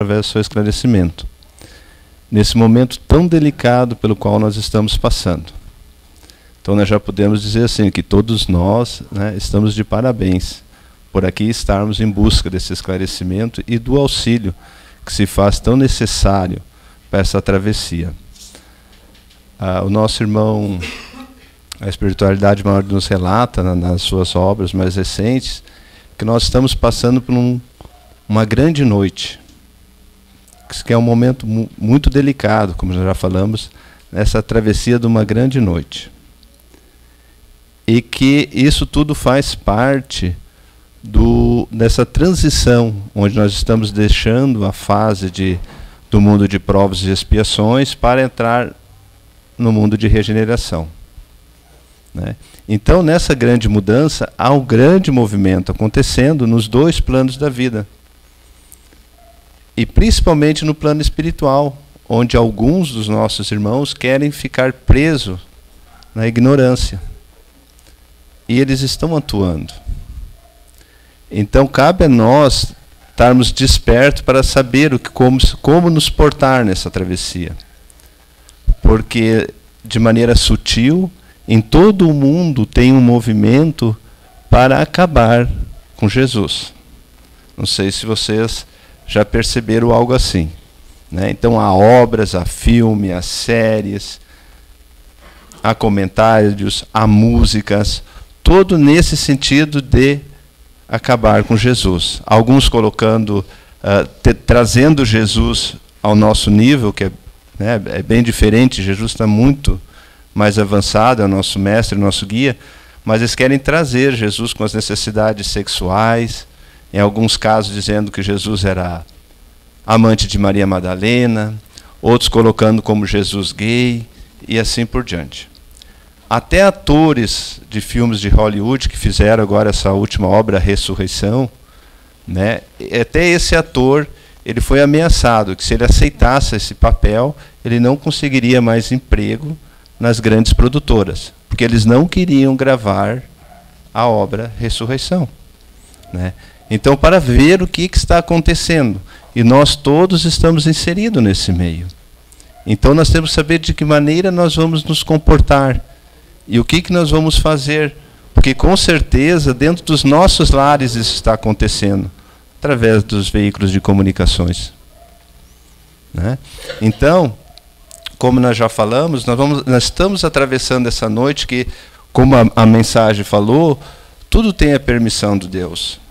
através do seu esclarecimento, nesse momento tão delicado pelo qual nós estamos passando. Então nós já podemos dizer assim, que todos nós, né, estamos de parabéns por aqui estarmos em busca desse esclarecimento e do auxílio que se faz tão necessário para essa travessia. O nosso irmão, a Espiritualidade Maior, nos relata nas suas obras mais recentes que nós estamos passando por uma grande noite, que é um momento muito delicado, como nós já falamos, nessa travessia de uma grande noite. E que isso tudo faz parte dessa transição, onde nós estamos deixando a fase do mundo de provas e expiações para entrar no mundo de regeneração, né? Então, nessa grande mudança, há um grande movimento acontecendo nos dois planos da vida. E principalmente no plano espiritual, onde alguns dos nossos irmãos querem ficar presos na ignorância. E eles estão atuando. Então, cabe a nós estarmos despertos para saber como nos portar nessa travessia. Porque, de maneira sutil, em todo o mundo tem um movimento para acabar com Jesus. Não sei se vocês já perceberam algo assim, né? Então há obras, há filme, há séries, há comentários, há músicas, todo nesse sentido de acabar com Jesus. Alguns colocando, trazendo Jesus ao nosso nível, que é bem diferente. Jesus está muito mais avançado, é o nosso mestre, o nosso guia, mas eles querem trazer Jesus com as necessidades sexuais, em alguns casos dizendo que Jesus era amante de Maria Madalena, outros colocando como Jesus gay, e assim por diante. Até atores de filmes de Hollywood que fizeram agora essa última obra, Ressurreição, né, até esse ator, ele foi ameaçado que se ele aceitasse esse papel, ele não conseguiria mais emprego nas grandes produtoras, porque eles não queriam gravar a obra Ressurreição, né? Então, para ver o que está acontecendo, e nós todos estamos inseridos nesse meio. Então, nós temos que saber de que maneira nós vamos nos comportar, e o que nós vamos fazer, porque com certeza, dentro dos nossos lares isso está acontecendo, através dos veículos de comunicações, né? Então, como nós já falamos, nós estamos atravessando essa noite que, como a mensagem falou, tudo tem a permissão de Deus.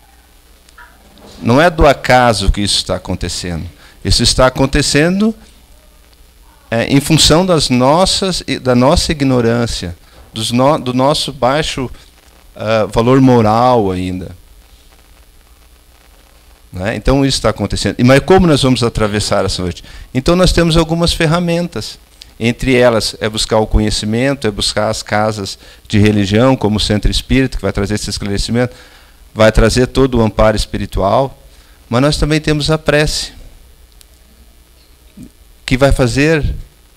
Não é do acaso que isso está acontecendo. Isso está acontecendo em função da nossa ignorância, do nosso baixo valor moral ainda, né? Então isso está acontecendo. Mas como nós vamos atravessar essa noite? Então nós temos algumas ferramentas. Entre elas é buscar o conhecimento, é buscar as casas de religião, como o Centro Espírita, que vai trazer esse esclarecimento, vai trazer todo o amparo espiritual. Mas nós também temos a prece, que vai fazer,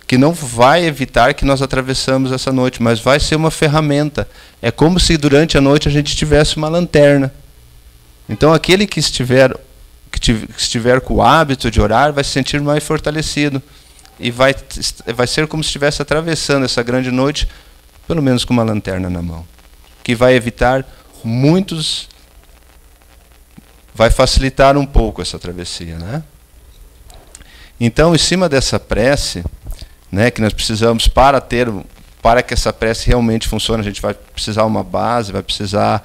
que não vai evitar que nós atravessamos essa noite, mas vai ser uma ferramenta. É como se durante a noite a gente tivesse uma lanterna. Então aquele que estiver com o hábito de orar vai se sentir mais fortalecido. E vai ser como se estivesse atravessando essa grande noite, pelo menos com uma lanterna na mão. Que vai evitar vai facilitar um pouco essa travessia, né? Então, em cima dessa prece, né, que nós precisamos para que essa prece realmente funcione, a gente vai precisar uma base, vai precisar,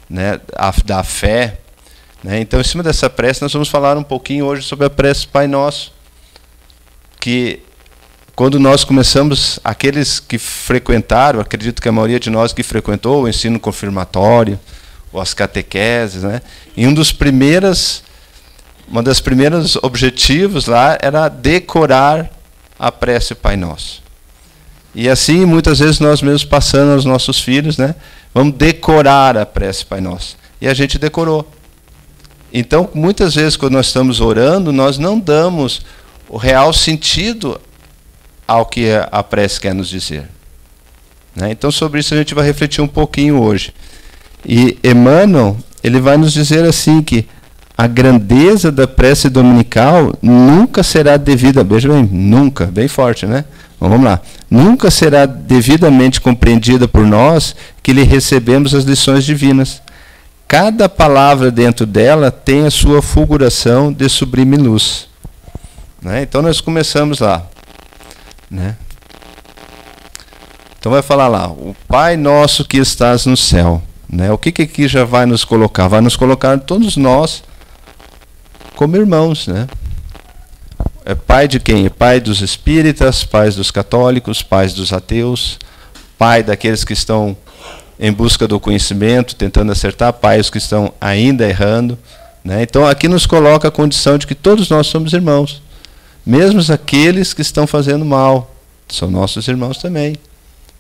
né, da fé, né? Então, em cima dessa prece, nós vamos falar um pouquinho hoje sobre a prece Pai Nosso, que quando nós começamos, aqueles que frequentaram, acredito que a maioria de nós que frequentou o ensino confirmatório, ou as catequeses, né, e um dos primeiros objetivos lá era decorar a prece Pai Nosso. E assim, muitas vezes, nós mesmos passando aos nossos filhos, né, vamos decorar a prece Pai Nosso. E a gente decorou. Então, muitas vezes, quando nós estamos orando, nós não damos o real sentido ao que a prece quer nos dizer, né? Então, sobre isso a gente vai refletir um pouquinho hoje. E Emmanuel, ele vai nos dizer assim que a grandeza da prece dominical nunca será devida, veja bem, nunca, bem forte, né? Vamos lá. Nunca será devidamente compreendida por nós que lhe recebemos as lições divinas. Cada palavra dentro dela tem a sua fulguração de sublime luz. Né? Então nós começamos lá. Né? Então vai falar lá, o Pai nosso que estás no céu. Né? O que aqui já vai nos colocar? Vai nos colocar todos nós como irmãos, né? É pai de quem? É pai dos espíritas, pais dos católicos, pais dos ateus, pai daqueles que estão em busca do conhecimento, tentando acertar, pais que estão ainda errando. Né? Então aqui nos coloca a condição de que todos nós somos irmãos. Mesmo aqueles que estão fazendo mal, são nossos irmãos também.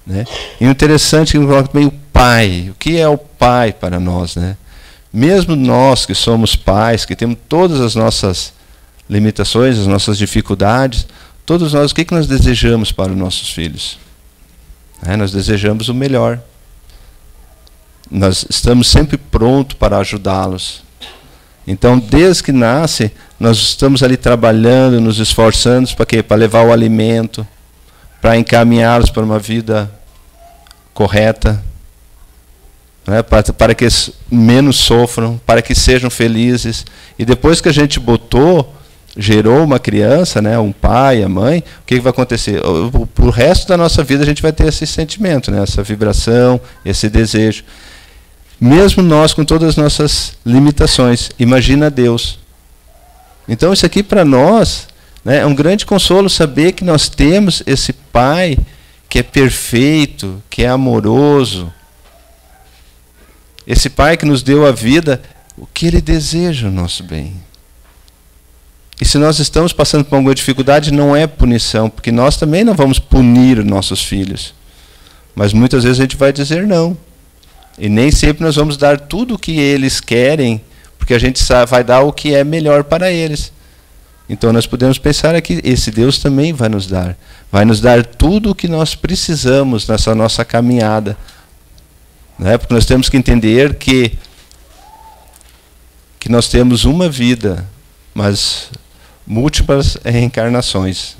Né? E o interessante é que nos coloca também o pai. O que é o pai para nós? Né? Mesmo nós que somos pais, que temos todas as nossas limitações, as nossas dificuldades, todos nós, o que nós desejamos para os nossos filhos? Nós desejamos o melhor. Nós estamos sempre prontos para ajudá-los. Então, desde que nasce, nós estamos ali trabalhando, nos esforçando para quê? Para levar o alimento, para encaminhá-los para uma vida correta, né? Para que eles menos sofram, para que sejam felizes. E depois que a gente gerou uma criança, né, um pai, a mãe, o que vai acontecer? Para o resto da nossa vida a gente vai ter esse sentimento, né, essa vibração, esse desejo. Mesmo nós com todas as nossas limitações, imagina Deus. Então isso aqui para nós, né, é um grande consolo saber que nós temos esse Pai que é perfeito, que é amoroso. Esse Pai que nos deu a vida, o que Ele deseja o nosso bem. E se nós estamos passando por alguma dificuldade, não é punição, porque nós também não vamos punir os nossos filhos. Mas muitas vezes a gente vai dizer não. E nem sempre nós vamos dar tudo o que eles querem, porque a gente vai dar o que é melhor para eles. Então nós podemos pensar que esse Deus também vai nos dar tudo o que nós precisamos nessa nossa caminhada. Né? Porque nós temos que entender que nós temos uma vida, mas múltiplas reencarnações,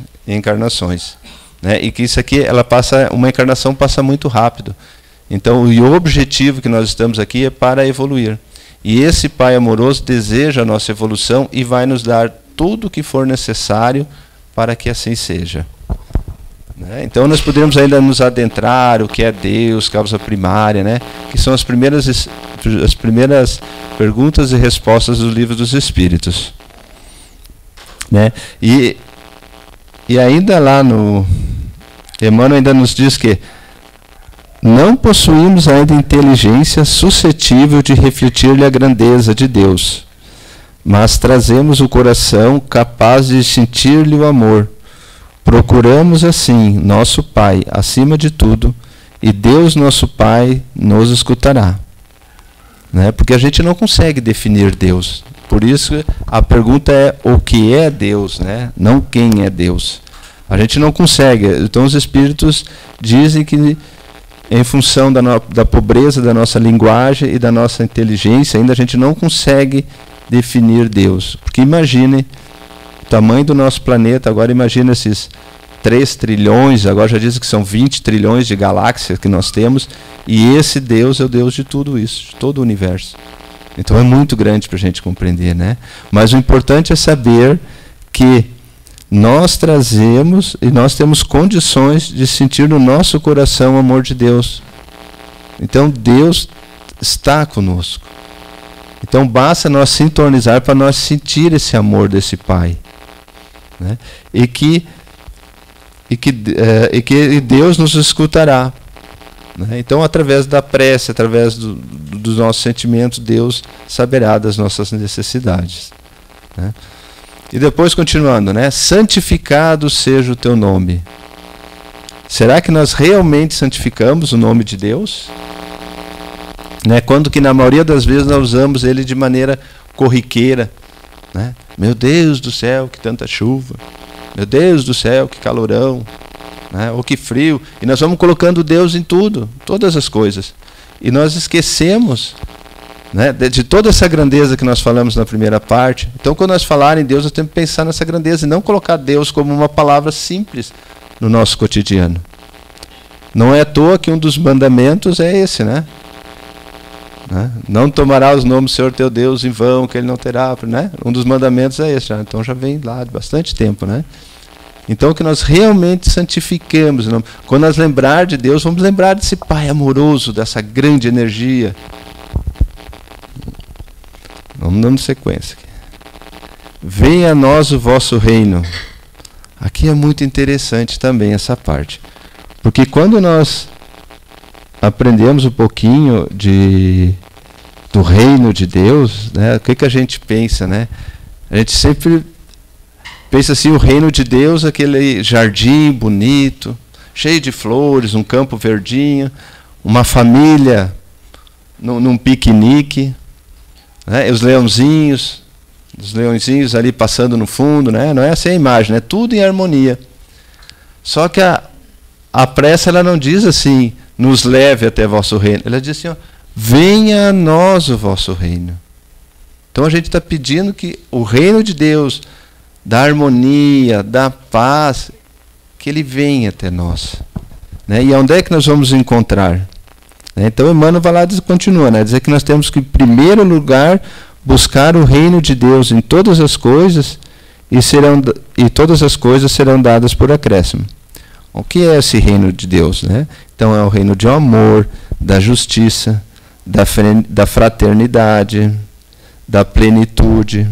né? E que isso aqui, uma encarnação passa muito rápido. Então, o objetivo que nós estamos aqui é para evoluir. E esse Pai amoroso deseja a nossa evolução e vai nos dar tudo o que for necessário para que assim seja. Né? Então, nós podemos ainda nos adentrar o que é Deus, causa primária, né? Que são as primeiras perguntas e respostas do Livro dos Espíritos. Né? E ainda lá no Emmanuel ainda nos diz que não possuímos ainda inteligência suscetível de refletir-lhe a grandeza de Deus, mas trazemos o coração capaz de sentir-lhe o amor. Procuramos assim nosso Pai acima de tudo, e Deus nosso Pai nos escutará. Né? Porque a gente não consegue definir Deus. Por isso a pergunta é o que é Deus, né? Não quem é Deus. A gente não consegue. Então os Espíritos dizem que em função da pobreza da nossa linguagem e da nossa inteligência, ainda a gente não consegue definir Deus. Porque imagine o tamanho do nosso planeta, agora imagine esses 3 trilhões, agora já dizem que são 20 trilhões de galáxias que nós temos, e esse Deus é o Deus de tudo isso, de todo o universo. Então é muito grande para a gente compreender, né? Mas o importante é saber que nós trazemos e nós temos condições de sentir no nosso coração o amor de Deus. Então Deus está conosco. Então basta nós sintonizar para nós sentir esse amor desse Pai. Né? E que Deus nos escutará. Né? Então através da prece, através dos nossos sentimentos, Deus saberá das nossas necessidades. Né? E depois continuando, né? Santificado seja o teu nome. Será que nós realmente santificamos o nome de Deus? Né? Quando que na maioria das vezes nós usamos ele de maneira corriqueira. Né? Meu Deus do céu, que tanta chuva. Meu Deus do céu, que calorão. Né? Ou que frio. E nós vamos colocando Deus em tudo, todas as coisas. E nós esquecemos né? De toda essa grandeza que nós falamos na primeira parte. Então, quando nós falarmos em Deus, nós temos que pensar nessa grandeza e não colocar Deus como uma palavra simples no nosso cotidiano. Não é à toa que um dos mandamentos é esse, né? Não tomará os nomes do Senhor teu Deus em vão, que ele não terá, né? Um dos mandamentos é esse, então já vem lá de bastante tempo, né? Então que nós realmente santifiquemos. Quando nós lembrar de Deus, vamos lembrar desse Pai amoroso, dessa grande energia. Vamos dando sequência aqui. Venha a nós o vosso reino. Aqui é muito interessante também essa parte. Porque quando nós aprendemos um pouquinho do reino de Deus, né, o que a gente pensa, né? A gente sempre pensa assim, o reino de Deus, aquele jardim bonito, cheio de flores, um campo verdinho, uma família num piquenique, né, os leãozinhos ali passando no fundo, né? Não é assim a imagem, é tudo em harmonia. Só que a prece, ela não diz assim, nos leve até vosso reino. Ela diz assim, ó, venha a nós o vosso reino. Então a gente está pedindo que o reino de Deus, da harmonia, da paz, que ele venha até nós. Né? E onde é que nós vamos encontrar? Né? Então Emmanuel vai lá e continua, né? Dizer que nós temos que, em primeiro lugar, buscar o reino de Deus em todas as coisas e todas as coisas serão dadas por acréscimo. O que é esse reino de Deus? Né? Então é o reino de amor, da justiça, da fraternidade, da plenitude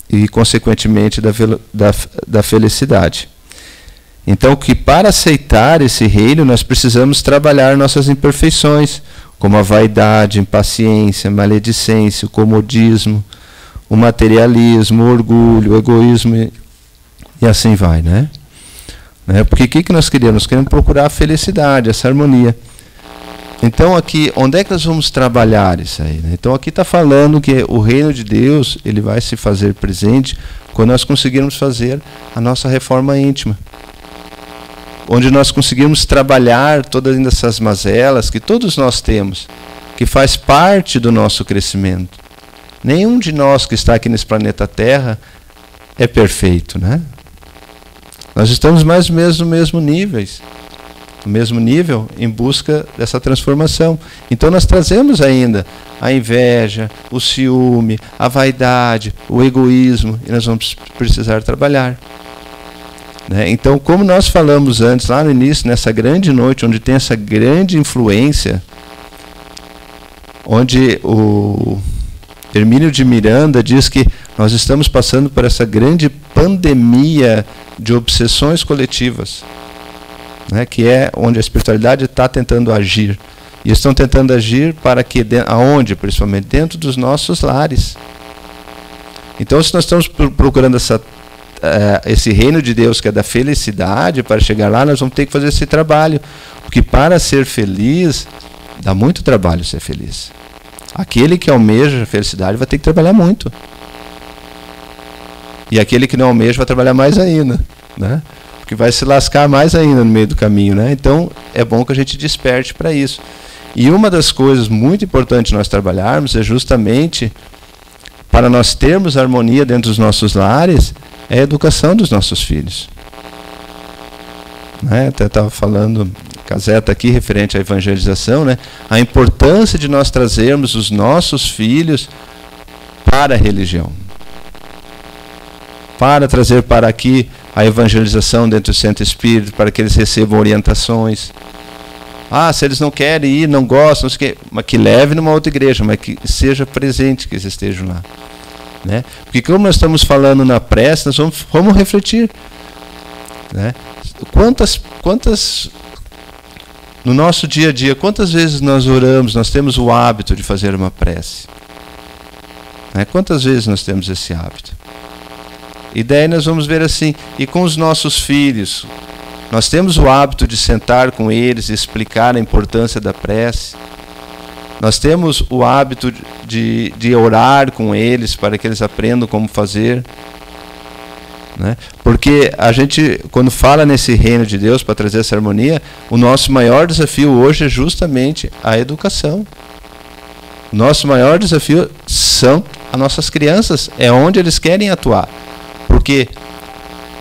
e, consequentemente, da felicidade. Então, que para aceitar esse reino, nós precisamos trabalhar nossas imperfeições, como a vaidade, impaciência, maledicência, o comodismo, o materialismo, o orgulho, o egoísmo e assim vai, né? Porque o que nós queremos? Nós queremos procurar a felicidade, essa harmonia. Então aqui, onde é que nós vamos trabalhar isso aí? Né? Então aqui está falando que o reino de Deus, ele vai se fazer presente quando nós conseguirmos fazer a nossa reforma íntima. Onde nós conseguimos trabalhar todas essas mazelas que todos nós temos, que faz parte do nosso crescimento. Nenhum de nós que está aqui nesse planeta Terra é perfeito, né? Nós estamos mais ou menos no mesmo nível em busca dessa transformação. Então nós trazemos ainda a inveja, o ciúme, a vaidade, o egoísmo, e nós vamos precisar trabalhar. Né? Então, como nós falamos antes, lá no início, nessa grande noite, onde tem essa grande influência, onde o Hermínio de Miranda diz que nós estamos passando por essa grande pandemia de obsessões coletivas, né, que é onde a espiritualidade está tentando agir. E estão tentando agir para que, aonde? Principalmente dentro dos nossos lares. Então, se nós estamos procurando esse reino de Deus, que é da felicidade, para chegar lá, nós vamos ter que fazer esse trabalho. Porque para ser feliz, dá muito trabalho ser feliz. Aquele que almeja a felicidade vai ter que trabalhar muito. E aquele que não almeja vai trabalhar mais ainda, né? Porque vai se lascar mais ainda no meio do caminho, né? Então é bom que a gente desperte para isso. E uma das coisas muito importantes nós trabalharmos é justamente para nós termos harmonia dentro dos nossos lares, é a educação dos nossos filhos. Né? Até estava falando Caseta aqui referente à evangelização, né? A importância de nós trazermos os nossos filhos para a religião. Para trazer para aqui a evangelização dentro do centro espírita, para que eles recebam orientações. Se eles não querem ir, não gostam, não sei o quê, mas que leve numa outra igreja, mas que seja presente, que eles estejam lá. Né? Porque como nós estamos falando na prece, nós vamos refletir. Né? Quantas no nosso dia a dia, quantas vezes nós oramos, nós temos o hábito de fazer uma prece? Né? Quantas vezes nós temos esse hábito? E daí nós vamos ver assim, e com os nossos filhos, nós temos o hábito de sentar com eles e explicar a importância da prece. Nós temos o hábito de orar com eles para que eles aprendam como fazer. Né? Porque a gente, quando fala nesse reino de Deus para trazer essa harmonia, o nosso maior desafio hoje é justamente a educação. Nosso maior desafio são as nossas crianças, é onde eles querem atuar. Porque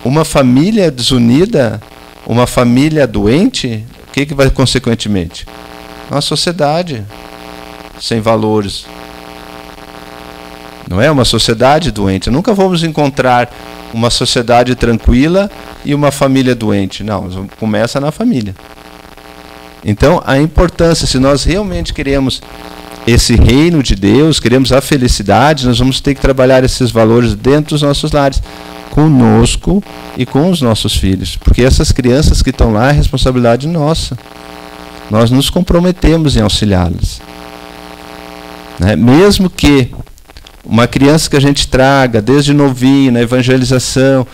uma família desunida, uma família doente, o que vai consequentemente? Uma sociedade sem valores. Não é uma sociedade doente. Nunca vamos encontrar uma sociedade tranquila e uma família doente. Não, começa na família. Então, a importância, se nós realmente queremos esse reino de Deus, queremos a felicidade, nós vamos ter que trabalhar esses valores dentro dos nossos lares, conosco e com os nossos filhos. Porque essas crianças que estão lá é responsabilidade nossa. Nós nos comprometemos em auxiliá-las. Né? Mesmo que uma criança que a gente traga desde novinho, na evangelização,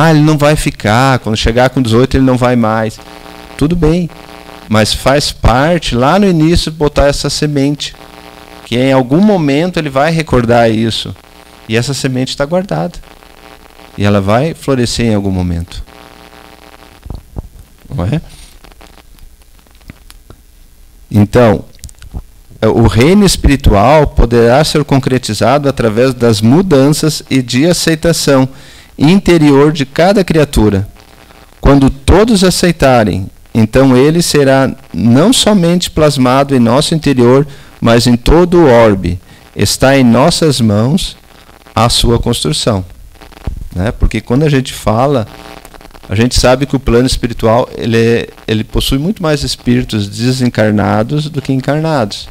ele não vai ficar, quando chegar com 18 ele não vai mais. Tudo bem, mas faz parte, lá no início, botar essa semente, que em algum momento ele vai recordar isso, e essa semente está guardada, e ela vai florescer em algum momento. Não é? Então, o reino espiritual poderá ser concretizado através das mudanças e de aceitação interior de cada criatura. Quando todos aceitarem, então ele será não somente plasmado em nosso interior, mas em todo o orbe. Está em nossas mãos a sua construção. Né? Porque quando a gente fala, a gente sabe que o plano espiritual ele possui muito mais espíritos desencarnados do que encarnados.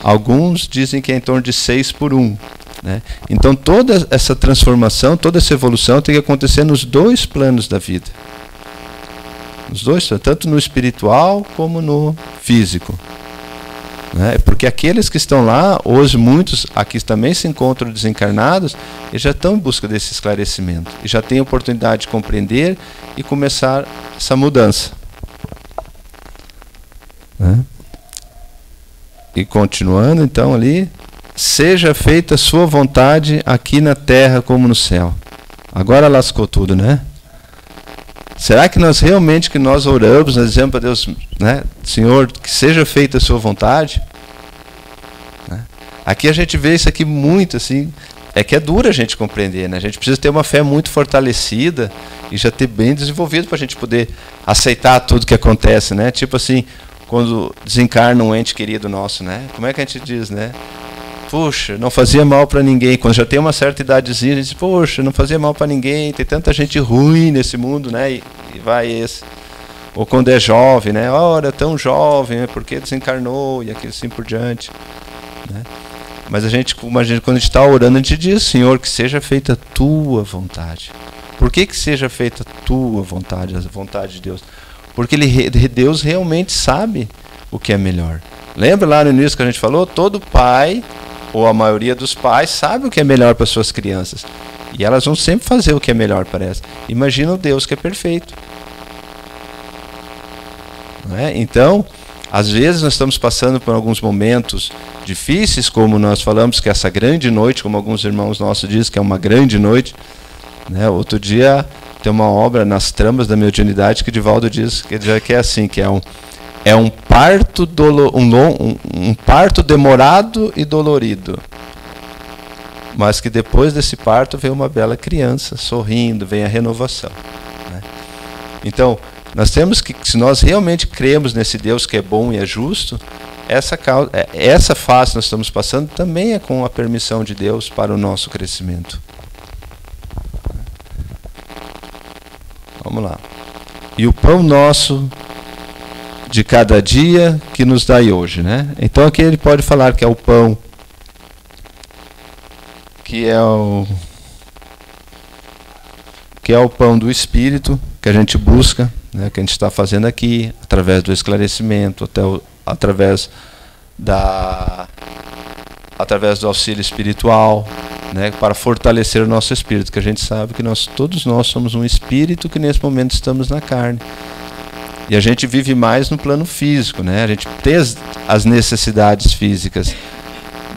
Alguns dizem que é em torno de 6 por 1. Né? Então toda essa transformação, toda essa evolução tem que acontecer nos dois planos da vida. Os dois, tanto no espiritual como no físico. Né? Porque aqueles que estão lá, hoje muitos aqui também se encontram desencarnados, e já estão em busca desse esclarecimento. E já têm a oportunidade de compreender e começar essa mudança. Né? E continuando então ali, seja feita a sua vontade aqui na terra como no céu. Agora lascou tudo, né? Será que nós realmente que nós oramos, nós dizemos para Deus, né, Senhor, que seja feita a sua vontade? Né? Aqui a gente vê isso aqui muito assim, é que é duro a gente compreender, né? A gente precisa ter uma fé muito fortalecida e já ter bem desenvolvido para a gente poder aceitar tudo que acontece, né? Tipo assim, quando desencarna um ente querido nosso, né? Como é que a gente diz, né? Puxa, não fazia mal para ninguém. Quando já tem uma certa idadezinha, a gente diz, poxa, não fazia mal para ninguém, tem tanta gente ruim nesse mundo, né? E vai esse. Ou quando é jovem, né? Ora, tão jovem, por que desencarnou? E aquilo assim por diante. Né? Mas quando a gente está orando, a gente diz, Senhor, que seja feita a tua vontade. Por que seja feita a tua vontade, a vontade de Deus? Porque Deus realmente sabe o que é melhor. Lembra lá no início que a gente falou? Todo pai, ou a maioria dos pais, sabe o que é melhor para suas crianças. E elas vão sempre fazer o que é melhor para elas. Imagina o Deus que é perfeito. Não é? Então, às vezes nós estamos passando por alguns momentos difíceis, como nós falamos que essa grande noite, como alguns irmãos nossos dizem que é uma grande noite. Né? Outro dia tem uma obra nas tramas da mediunidade que Divaldo diz que é assim, que é um parto um parto demorado e dolorido, mas que depois desse parto vem uma bela criança sorrindo, vem a renovação. Né? Então, nós temos que, se nós realmente cremos nesse Deus que é bom e é justo, essa fase que nós estamos passando também é com a permissão de Deus para o nosso crescimento. Vamos lá. E o pão nosso de cada dia que nos dai hoje, né? Então aqui ele pode falar que é o pão, que é o pão do Espírito que a gente busca, né? Que a gente está fazendo aqui através do esclarecimento, através do auxílio espiritual, né? Para fortalecer o nosso espírito, que a gente sabe que todos nós somos um espírito que nesse momento estamos na carne. E a gente vive mais no plano físico, né? A gente tem as necessidades físicas,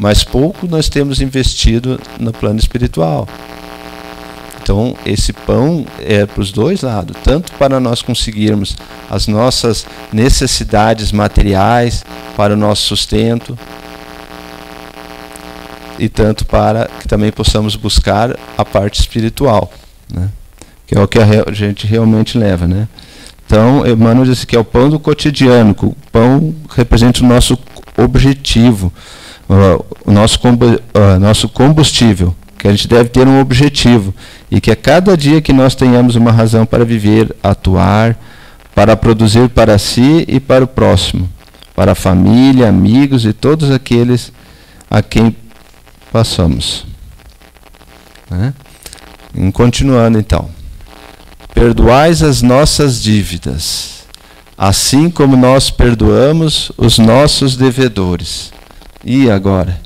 mas pouco nós temos investido no plano espiritual. Então, esse pão é para os dois lados, tanto para nós conseguirmos as nossas necessidades materiais, para o nosso sustento, e tanto para que também possamos buscar a parte espiritual, né? Que é o que a gente realmente leva, né? Então, Emmanuel disse que é o pão do cotidiano, que o pão representa o nosso objetivo, o nosso combustível, que a gente deve ter um objetivo, e que a cada dia que nós tenhamos uma razão para viver, atuar, para produzir para si e para o próximo, para a família, amigos e todos aqueles a quem passamos. Né? Continuando então. Perdoais as nossas dívidas, assim como nós perdoamos os nossos devedores. E agora?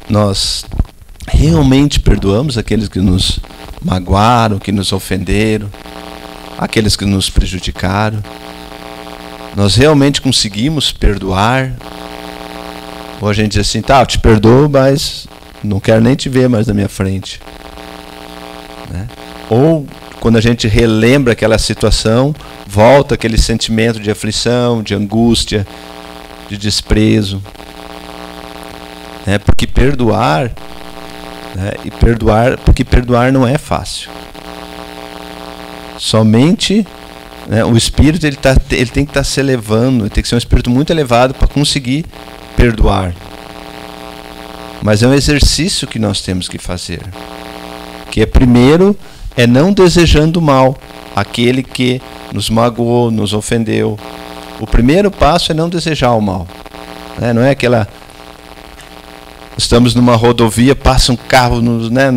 Nós realmente perdoamos aqueles que nos magoaram, que nos ofenderam, aqueles que nos prejudicaram? Nós realmente conseguimos perdoar? Ou a gente diz assim, tá, eu te perdoo, mas não quero nem te ver mais na minha frente, né? Ou quando a gente relembra aquela situação, volta aquele sentimento de aflição, de angústia, de desprezo, né? Porque perdoar, né? Porque perdoar não é fácil. Somente, né, o espírito ele tem que estar se elevando, ele tem que ser um espírito muito elevado para conseguir perdoar. Mas é um exercício que nós temos que fazer, que primeiro é não desejando mal aquele que nos magoou, nos ofendeu. O primeiro passo é não desejar o mal, né? Não é aquela... Estamos numa rodovia, passa um carro, né,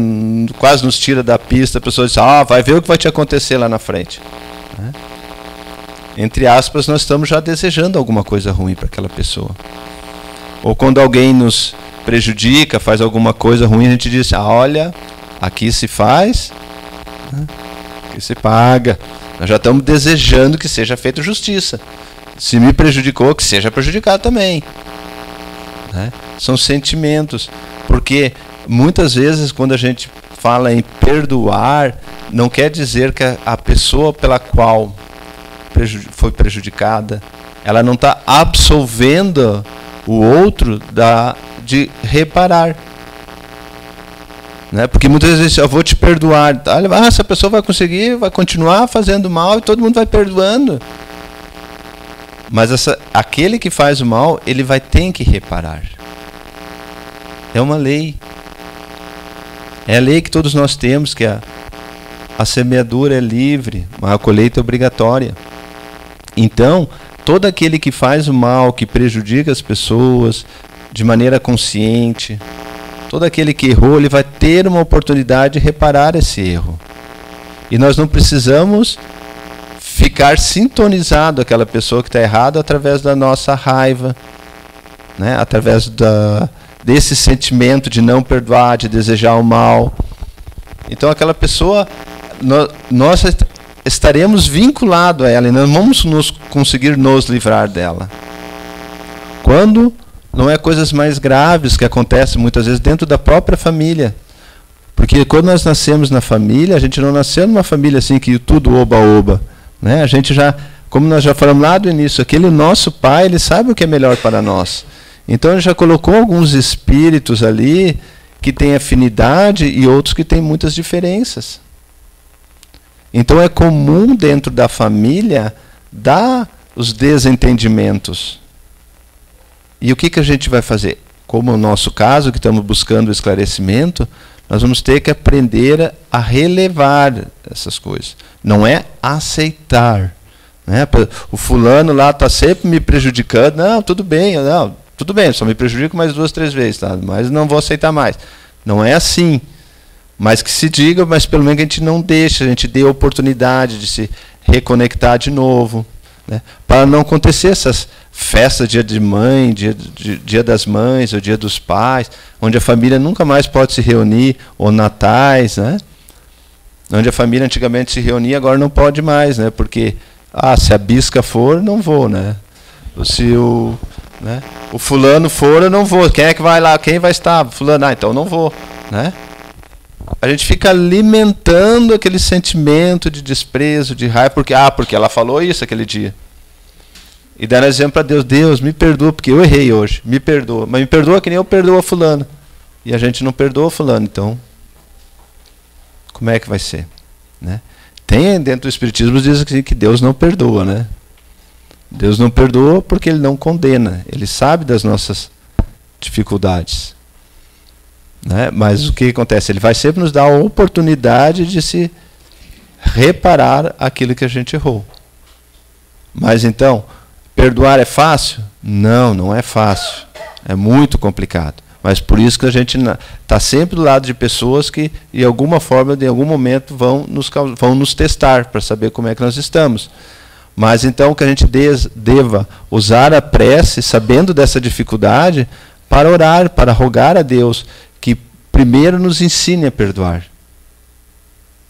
quase nos tira da pista, a pessoa diz, vai ver o que vai te acontecer lá na frente, né? Entre aspas, nós estamos já desejando alguma coisa ruim para aquela pessoa. Ou quando alguém nos prejudica, faz alguma coisa ruim, a gente diz, olha, aqui se faz, né, aqui se paga. Nós já estamos desejando que seja feita justiça. Se me prejudicou, que seja prejudicado também, né? São sentimentos, porque muitas vezes quando a gente fala em perdoar, não quer dizer que a pessoa pela qual foi prejudicada, ela não está absolvendo o outro de reparar, né? Porque muitas vezes eu vou te perdoar, essa pessoa vai conseguir, vai continuar fazendo mal e todo mundo vai perdoando. Mas aquele que faz o mal, ele vai ter que reparar. É uma lei. É a lei que todos nós temos, que a semeadura é livre, mas a colheita é obrigatória. Então, todo aquele que faz o mal, que prejudica as pessoas de maneira consciente, todo aquele que errou, ele vai ter uma oportunidade de reparar esse erro. E nós não precisamos ficar sintonizado àquela pessoa que está errada através da nossa raiva, né? Através desse sentimento de não perdoar, de desejar o mal. Então aquela pessoa, nós estaremos vinculados a ela e não vamos conseguir nos livrar dela. Quando não é coisas mais graves que acontecem muitas vezes dentro da própria família. Porque quando nós nascemos na família, a gente não nasceu numa família assim que tudo oba-oba, né? A gente já, como nós já falamos lá do início, aquele nosso pai, ele sabe o que é melhor para nós. Então ele já colocou alguns espíritos ali que têm afinidade e outros que têm muitas diferenças. Então é comum dentro da família dar os desentendimentos. E o que a gente vai fazer? Como no nosso caso, que estamos buscando esclarecimento, nós vamos ter que aprender a relevar essas coisas. Não é aceitar, né? O fulano lá está sempre me prejudicando. Não, tudo bem, só me prejudico mais 2, 3 vezes, tá? Mas não vou aceitar mais. Não é assim. Mas que se diga, mas pelo menos a gente não deixa, a gente dê a oportunidade de se reconectar de novo, né? Para não acontecer essas festas, dia de mãe, dia das mães, ou dia dos pais, onde a família nunca mais pode se reunir, ou natais, né? Onde a família antigamente se reunia, agora não pode mais, né? Porque, se a bisca for, não vou, né? Se o fulano for, eu não vou. Quem é que vai lá? Quem vai estar? Fulano, então não vou, né? A gente fica alimentando aquele sentimento de desprezo, de raiva, porque ela falou isso aquele dia. E daí nós dizemos para Deus, Deus, me perdoa, porque eu errei hoje, me perdoa. Mas me perdoa que nem eu perdoo a fulano. E a gente não perdoa fulano, então como é que vai ser? Né? Tem dentro do Espiritismo diz que Deus não perdoa, né? Deus não perdoa porque Ele não condena. Ele sabe das nossas dificuldades. Né? Mas o que acontece? Ele vai sempre nos dar a oportunidade de se reparar aquilo que a gente errou. Mas então, perdoar é fácil? Não, não é fácil. É muito complicado. Mas por isso que a gente está sempre do lado de pessoas que, de alguma forma, em algum momento, vão nos testar para saber como é que nós estamos. Mas então que a gente deva usar a prece, sabendo dessa dificuldade, para orar, para rogar a Deus que primeiro nos ensine a perdoar.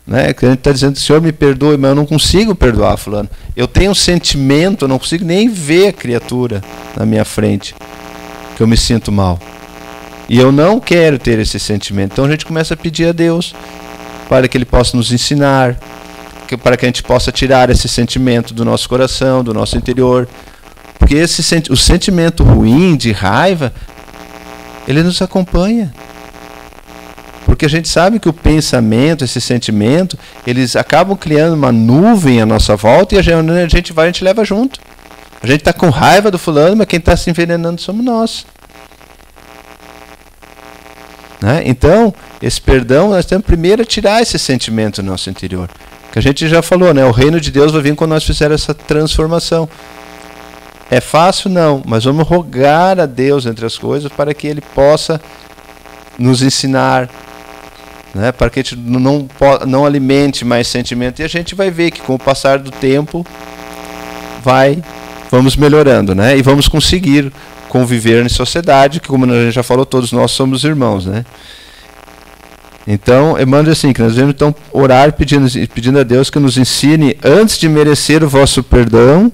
Né? Que a gente está dizendo, Senhor, me perdoe, mas eu não consigo perdoar fulano. Eu tenho um sentimento, eu não consigo nem ver a criatura na minha frente, que eu me sinto mal. E eu não quero ter esse sentimento. Então a gente começa a pedir a Deus para que Ele possa nos ensinar, para que a gente possa tirar esse sentimento do nosso coração, do nosso interior. Porque o sentimento ruim, de raiva, ele nos acompanha. Porque a gente sabe que o pensamento, esse sentimento, eles acabam criando uma nuvem à nossa volta e a gente leva junto. A gente está com raiva do fulano, mas quem está se envenenando somos nós. Né? Então, esse perdão, nós temos primeiro a tirar esse sentimento do nosso interior. Que a gente já falou, né? O reino de Deus vai vir quando nós fizermos essa transformação. É fácil? Não, mas vamos rogar a Deus entre as coisas para que Ele possa nos ensinar, né? Para que a gente não alimente mais sentimento. E a gente vai ver que com o passar do tempo vamos melhorando, né? E vamos conseguir conviver em sociedade, que como a gente já falou, todos nós somos irmãos, né? Então, Emmanuel diz assim, que nós devemos então orar pedindo a Deus que nos ensine, antes de merecer o vosso perdão,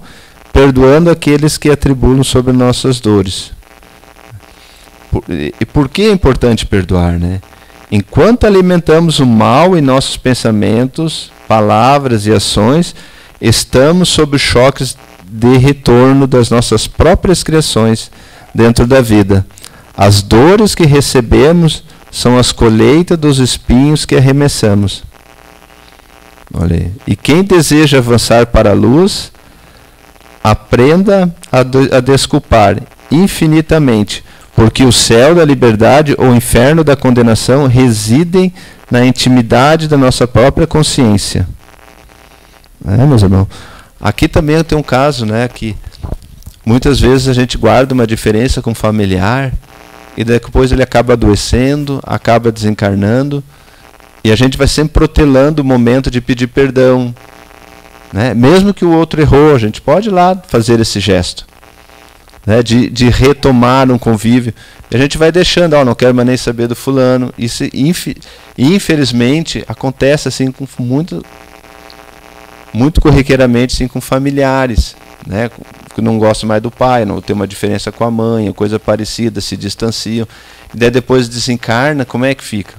perdoando aqueles que atribulam sobre nossas dores. E por que é importante perdoar, né? Enquanto alimentamos o mal em nossos pensamentos, palavras e ações, estamos sob choques de retorno das nossas próprias criações dentro da vida. As dores que recebemos são as colheitas dos espinhos que arremessamos. Olha aí. E quem deseja avançar para a luz, aprenda a desculpar infinitamente, porque o céu da liberdade ou o inferno da condenação residem na intimidade da nossa própria consciência. Meus irmãos? Aqui também tem um caso, né, que muitas vezes a gente guarda uma diferença com um familiar e depois ele acaba adoecendo, acaba desencarnando e a gente vai sempre protelando o momento de pedir perdão, né? Mesmo que o outro errou, a gente pode ir lá fazer esse gesto, né, de retomar um convívio. E a gente vai deixando, não quero mais nem saber do fulano. Isso infelizmente acontece assim com muito corriqueiramente assim, com familiares, né, que não gostam mais do pai, não tem uma diferença com a mãe, coisa parecida, se distanciam, e daí depois desencarna, como é que fica?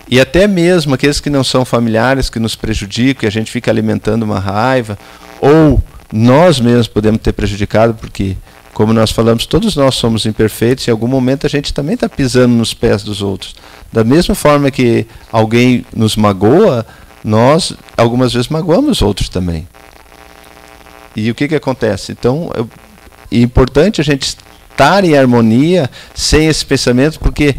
E até mesmo aqueles que não são familiares, que nos prejudicam, e a gente fica alimentando uma raiva, ou nós mesmos podemos ter prejudicado, porque, como nós falamos, todos nós somos imperfeitos, e em algum momento a gente também está pisando nos pés dos outros. Da mesma forma que alguém nos magoa, nós algumas vezes magoamos outros também. E o que acontece? Então, é importante a gente estar em harmonia, sem esse pensamento, porque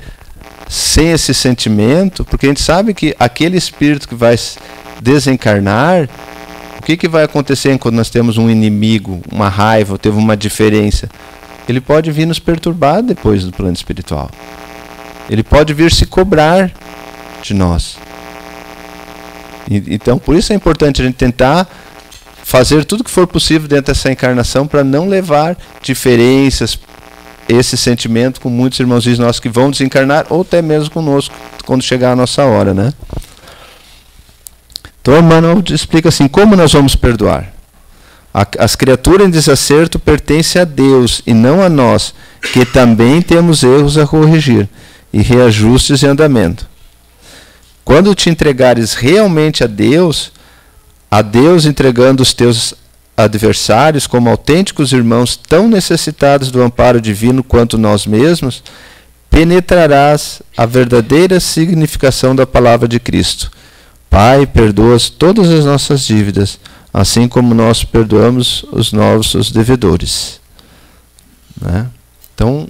sem esse sentimento, porque a gente sabe que aquele espírito que vai desencarnar, o que vai acontecer quando nós temos um inimigo, uma raiva, teve uma diferença? Ele pode vir nos perturbar depois do plano espiritual. Ele pode vir se cobrar de nós. Então, por isso é importante a gente tentar fazer tudo que for possível dentro dessa encarnação para não levar diferenças, esse sentimento com muitos irmãozinhos nossos que vão desencarnar ou até mesmo conosco quando chegar a nossa hora, né? Então, Emmanuel explica assim, como nós vamos perdoar? As criaturas em desacerto pertencem a Deus e não a nós, que também temos erros a corrigir e reajustes em andamento. Quando te entregares realmente a Deus entregando os teus adversários como autênticos irmãos tão necessitados do amparo divino quanto nós mesmos, penetrarás a verdadeira significação da palavra de Cristo. Pai, perdoa todas as nossas dívidas, assim como nós perdoamos os nossos devedores. Né? Então,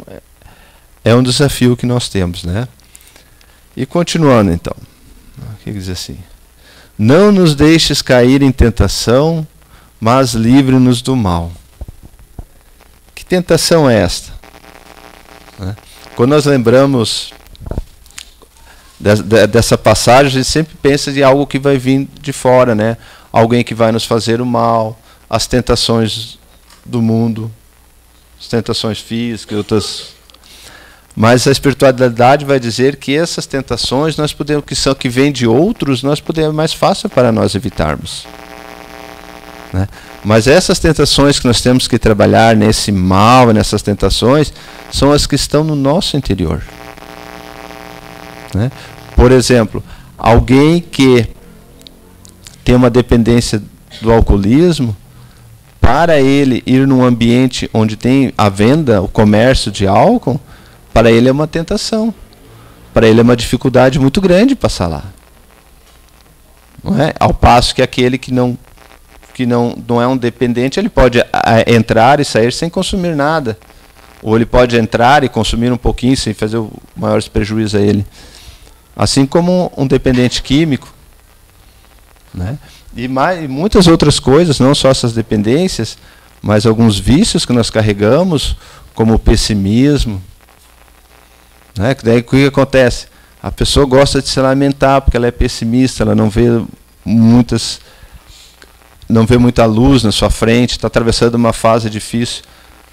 é um desafio que nós temos. Né? E continuando então, o que diz assim? Não nos deixes cair em tentação, mas livre-nos do mal. Que tentação é esta? Né? Quando nós lembramos dessa passagem, a gente sempre pensa de algo que vai vir de fora, né? Alguém que vai nos fazer o mal, as tentações do mundo, as tentações físicas, outras. Mas a espiritualidade vai dizer que essas tentações nós podemos, que vêm de outros, nós podemos mais fácil para nós evitarmos. Né? Mas essas tentações que nós temos que trabalhar nesse mal, nessas tentações, são as que estão no nosso interior. Né? Por exemplo, alguém que tem uma dependência do alcoolismo, para ele ir num ambiente onde tem a venda, o comércio de álcool, para ele é uma tentação. Para ele é uma dificuldade muito grande passar lá. Não é? Ao passo que aquele que não é um dependente, ele pode entrar e sair sem consumir nada. Ou ele pode entrar e consumir um pouquinho sem fazer o maior prejuízo a ele. Assim como um dependente químico. Né? E muitas outras coisas, não só essas dependências, mas alguns vícios que nós carregamos, como o pessimismo. Né? Daí o que acontece? A pessoa gosta de se lamentar porque ela é pessimista, ela não vê muita luz na sua frente, está atravessando uma fase difícil.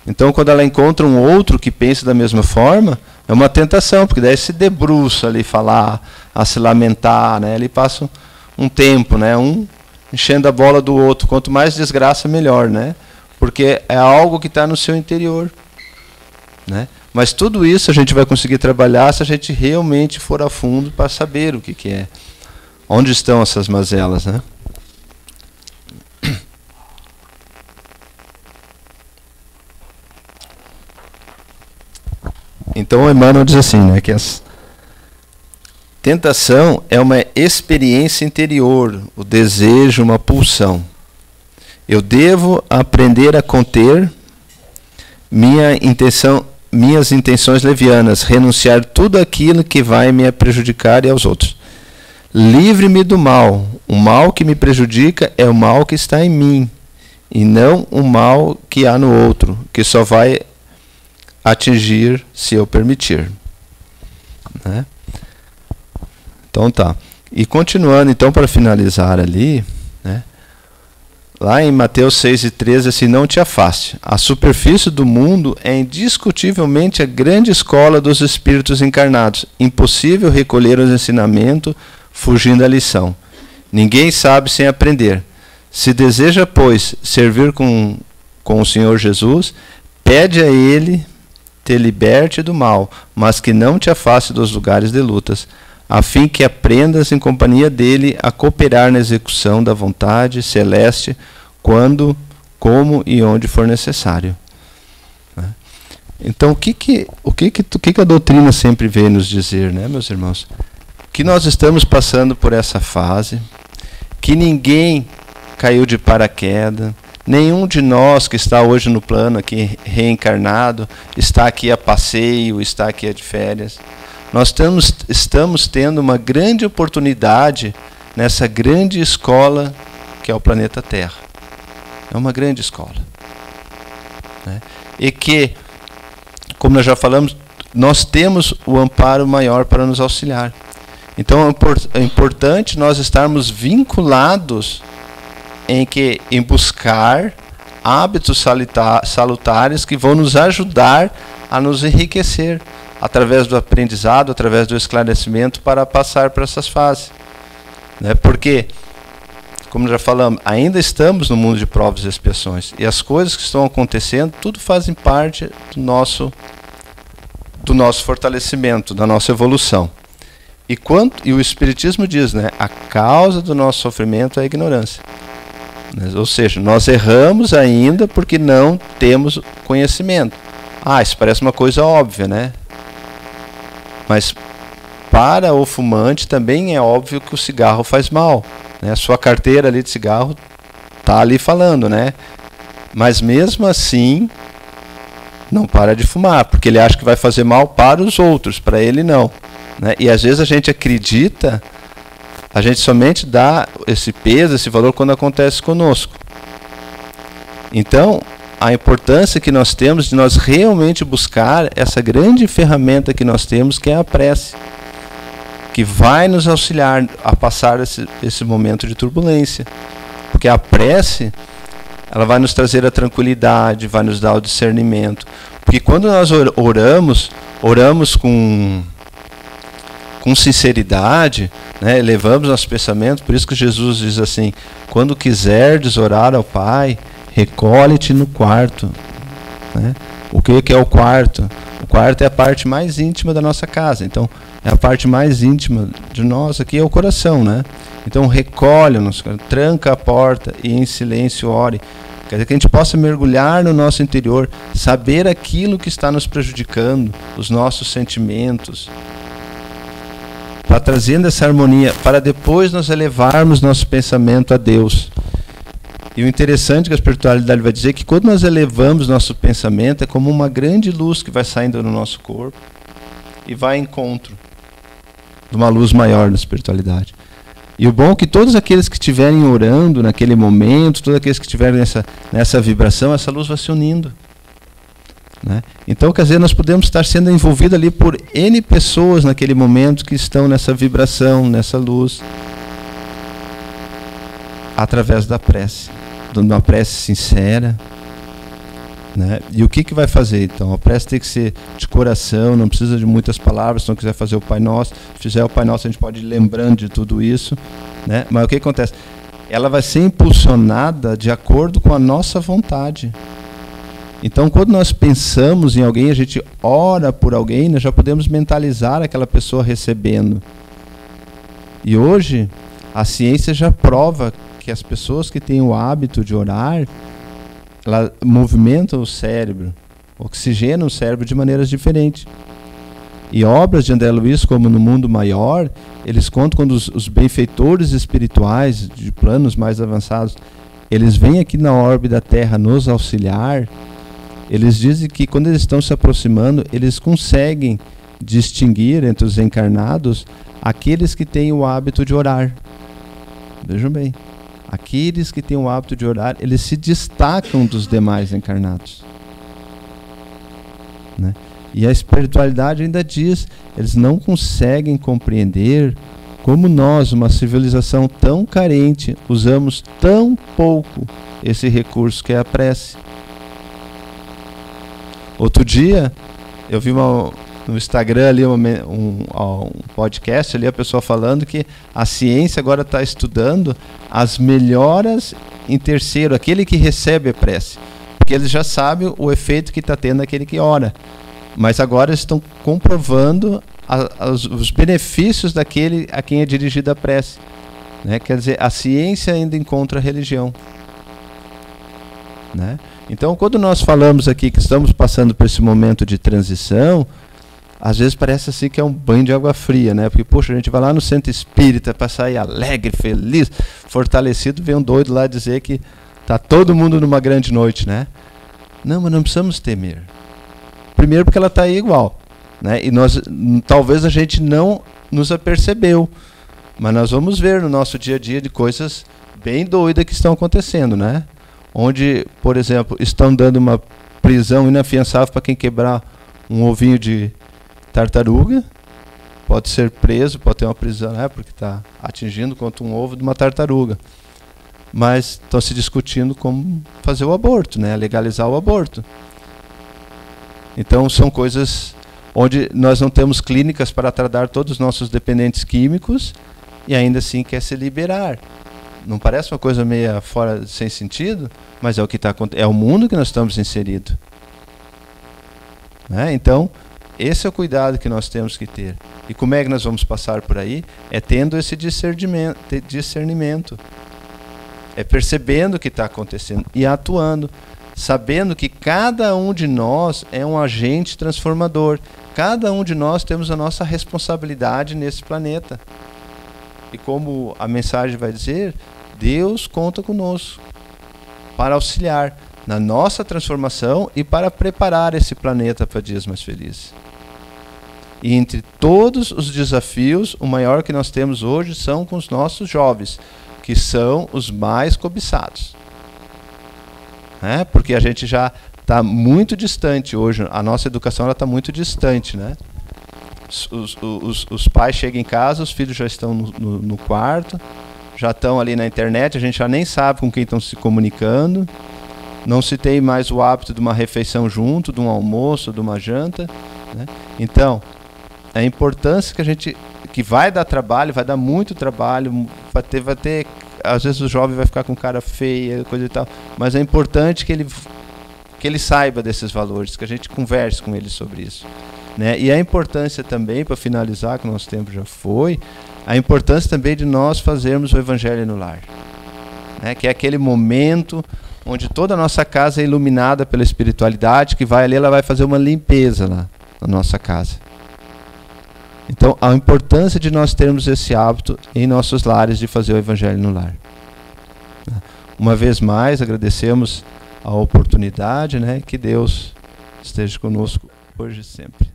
Então, quando ela encontra um outro que pensa da mesma forma, é uma tentação, porque daí se debruça ali, falar, a se lamentar, né? Ele passa um tempo, né? Um enchendo a bola do outro. Quanto mais desgraça, melhor, né? Porque é algo que está no seu interior. Né? Mas tudo isso a gente vai conseguir trabalhar se a gente realmente for a fundo para saber o que é. Onde estão essas mazelas, né? Então Emmanuel diz assim, né, que a tentação é uma experiência interior, o desejo, uma pulsão. Eu devo aprender a conter minhas intenções levianas, renunciar tudo aquilo que vai me prejudicar e aos outros. Livre-me do mal. O mal que me prejudica é o mal que está em mim, e não o mal que há no outro, que só vai atingir se eu permitir. Né? Então tá. E continuando, então, para finalizar ali, né? Lá em Mateus 6,13, assim, não te afaste. A superfície do mundo é indiscutivelmente a grande escola dos espíritos encarnados. Impossível recolher os ensinamentos fugindo da lição. Ninguém sabe sem aprender. Se deseja, pois, servir com o Senhor Jesus, pede a Ele te liberte do mal, mas que não te afaste dos lugares de lutas, a fim que aprendas em companhia dele a cooperar na execução da vontade celeste, quando, como e onde for necessário. Então, o que a doutrina sempre vem nos dizer, né, meus irmãos? Que nós estamos passando por essa fase, que ninguém caiu de paraquedas, nenhum de nós que está hoje no plano aqui reencarnado está aqui a passeio, está aqui de férias. Nós estamos tendo uma grande oportunidade nessa grande escola que é o planeta Terra. É uma grande escola. Né? E que, como nós já falamos, nós temos o amparo maior para nos auxiliar. Então é importante nós estarmos vinculados em buscar hábitos salutares que vão nos ajudar a nos enriquecer através do aprendizado, através do esclarecimento para passar por essas fases. Né? Porque, como já falamos, ainda estamos no mundo de provas e expiações. E as coisas que estão acontecendo, tudo fazem parte do nosso fortalecimento, da nossa evolução. E o Espiritismo diz, né, a causa do nosso sofrimento é a ignorância. Ou seja, nós erramos ainda porque não temos conhecimento. Isso parece uma coisa óbvia, né? Mas para o fumante também é óbvio que o cigarro faz mal, né? A sua carteira ali de cigarro está ali falando, né? Mas mesmo assim, não para de fumar, porque ele acha que vai fazer mal para os outros, para ele não, né? E às vezes a gente acredita, a gente somente dá esse peso, esse valor quando acontece conosco. Então, a importância que nós temos de nós realmente buscar essa grande ferramenta que nós temos, que é a prece, que vai nos auxiliar a passar esse momento de turbulência. Porque a prece, ela vai nos trazer a tranquilidade, vai nos dar o discernimento. Porque quando nós oramos com sinceridade, né, elevamos nosso pensamento. Por isso que Jesus diz assim: quando quiserdes orar ao Pai, recolhe-te no quarto, né? O que é o quarto? O quarto é a parte mais íntima da nossa casa. Então, é a parte mais íntima de nós aqui, é o coração, né? Então, recolhe-nos, tranca a porta e em silêncio ore. Quer dizer, que a gente possa mergulhar no nosso interior, saber aquilo que está nos prejudicando, os nossos sentimentos, para trazendo essa harmonia, para depois nós elevarmos nosso pensamento a Deus. E o interessante é que a espiritualidade vai dizer que quando nós elevamos nosso pensamento, é como uma grande luz que vai saindo do nosso corpo e vai ao encontro de uma luz maior na espiritualidade. E o bom é que todos aqueles que estiverem orando naquele momento, todos aqueles que estiverem nessa vibração, essa luz vai se unindo, né? Então, quer dizer, nós podemos estar sendo envolvidos ali por N pessoas naquele momento que estão nessa vibração, nessa luz, através da prece, de uma prece sincera, né? E o que vai fazer então? A prece tem que ser de coração, não precisa de muitas palavras. Se não quiser fazer o Pai Nosso, se fizer o Pai Nosso, a gente pode ir lembrando de tudo isso, né? Mas o que acontece? Ela vai ser impulsionada de acordo com a nossa vontade. Então, quando nós pensamos em alguém, a gente ora por alguém, nós já podemos mentalizar aquela pessoa recebendo. E hoje, a ciência já prova que as pessoas que têm o hábito de orar, ela movimentam o cérebro, oxigenam o cérebro de maneiras diferentes. E obras de André Luiz, como No Mundo Maior, eles contam quando os benfeitores espirituais de planos mais avançados, eles vêm aqui na órbita da Terra nos auxiliar. Eles dizem que quando eles estão se aproximando, eles conseguem distinguir entre os encarnados aqueles que têm o hábito de orar. Vejam bem, aqueles que têm o hábito de orar, eles se destacam dos demais encarnados, né? E a espiritualidade ainda diz, eles não conseguem compreender como nós, uma civilização tão carente, usamos tão pouco esse recurso que é a prece. Outro dia, eu vi no Instagram ali um podcast ali, a pessoa falando que a ciência agora está estudando as melhoras em terceiro, aquele que recebe a prece, porque eles já sabem o efeito que está tendo aquele que ora, mas agora eles estão comprovando os benefícios daquele a quem é dirigida a prece, né? Quer dizer, a ciência ainda encontra a religião, né? Então, quando nós falamos aqui que estamos passando por esse momento de transição, às vezes parece assim que é um banho de água fria, né? Porque, poxa, a gente vai lá no centro espírita para sair alegre, feliz, fortalecido, vem um doido lá dizer que está todo mundo numa grande noite, né? Não, mas não precisamos temer. Primeiro porque ela está aí igual, né? E talvez a gente não nos apercebeu, mas nós vamos ver no nosso dia a dia de coisas bem doidas que estão acontecendo, né? Onde, por exemplo, estão dando uma prisão inafiançável para quem quebrar um ovinho de tartaruga, pode ser preso, pode ter uma prisão, né, porque está atingindo contra um ovo de uma tartaruga. Mas estão se discutindo como fazer o aborto, né, legalizar o aborto. Então são coisas onde nós não temos clínicas para tratar todos os nossos dependentes químicos e ainda assim quer se liberar. Não parece uma coisa meio fora, sem sentido? Mas é o que está acontecendo, é o mundo que nós estamos inseridos, né? Então, esse é o cuidado que nós temos que ter. E como é que nós vamos passar por aí? É tendo esse discernimento. É percebendo o que está acontecendo e atuando, sabendo que cada um de nós é um agente transformador. Cada um de nós temos a nossa responsabilidade nesse planeta. E como a mensagem vai dizer, Deus conta conosco para auxiliar na nossa transformação e para preparar esse planeta para dias mais felizes. E entre todos os desafios, o maior que nós temos hoje são com os nossos jovens, que são os mais cobiçados. Porque a gente já está muito distante hoje, a nossa educação está muito distante. Né? Os pais chegam em casa, os filhos já estão no quarto, já estão ali na internet, a gente já nem sabe com quem estão se comunicando, não se tem mais o hábito de uma refeição junto, de um almoço, de uma janta. Né? Então, a importância que vai dar trabalho, vai dar muito trabalho, vai ter, às vezes o jovem vai ficar com cara feia, coisa e tal, mas é importante que ele saiba desses valores, que a gente converse com ele sobre isso. Né? E a importância também, para finalizar, que o nosso tempo já foi, a importância também de nós fazermos o Evangelho no lar. Né? Que é aquele momento onde toda a nossa casa é iluminada pela espiritualidade, que vai ali, ela vai fazer uma limpeza lá na nossa casa. Então, a importância de nós termos esse hábito em nossos lares de fazer o Evangelho no lar. Uma vez mais, agradecemos a oportunidade, né? Que Deus esteja conosco hoje e sempre.